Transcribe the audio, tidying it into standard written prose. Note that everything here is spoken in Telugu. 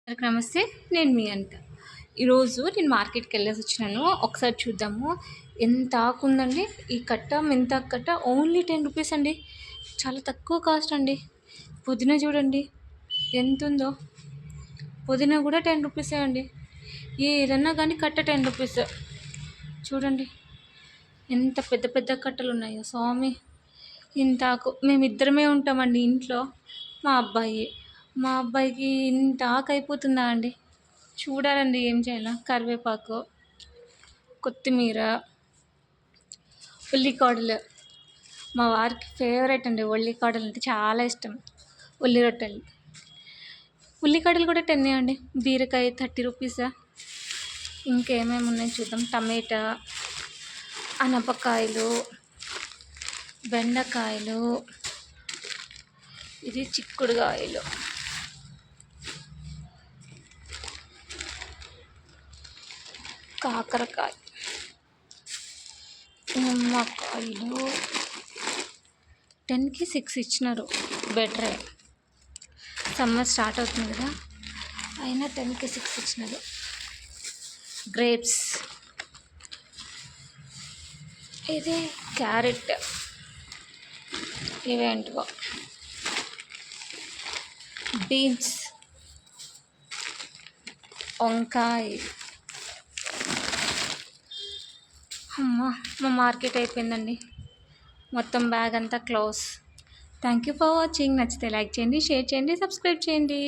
అందరికి నమస్తే. నేను మీ అనిత. ఈరోజు నేను మార్కెట్కి వెళ్ళేసి వచ్చినాను. ఒకసారి చూద్దాము ఎంత ఆకు ఉందండి. ఈ కట్ట మెంతాకు కట్ట ఓన్లీ 10 రూపీస్ అండి. చాలా తక్కువ కాస్ట్ అండి. పుదీనా చూడండి ఎంత ఉందో. పుదీనా కూడా 10 రూపీసే అండి. ఏదన్నా కానీ కట్ట 10 రూపీస్. చూడండి ఎంత పెద్ద పెద్ద కట్టలు ఉన్నాయో స్వామి. ఇంత ఆకు మేమిద్దరమే ఉంటామండి ఇంట్లో. మా అబ్బాయికి ఇంత ఆకు అయిపోతుందా అండి. చూడాలండి ఏం చేయాలా. కరివేపాకు, కొత్తిమీర, ఉల్లికాడలు. మా వారికి ఫేవరెట్ అండి ఉల్లికాడలు అంటే చాలా ఇష్టం. ఉల్లి రొట్టెలు. ఉల్లికాడలు కూడా 10 అండి. బీరకాయ 30 రూపీస్. ఇంకేమేమి ఉన్నాయో చూద్దాం. టమాటా, అనపకాయలు, బెండకాయలు, ఇది చిక్కుడుకాయలు, కాకరకాయ, నిమ్మకాయలు. 10కి 6 ఇచ్చినారు. బెటరే. సమ్మర్ స్టార్ట్ అవుతుంది కదా, అయినా 10కి 6 ఇచ్చినారు. గ్రేప్స్, ఇది క్యారెట్, ఇవేంటివో బీన్స్, వంకాయ. మా మార్కెట్ అయిపోయిందండి. మొత్తం బ్యాగ్ అంతా close. Thank you for watching. నచ్చితే లైక్ చేయండి, షేర్ చేయండి, సబ్స్క్రైబ్ చేయండి.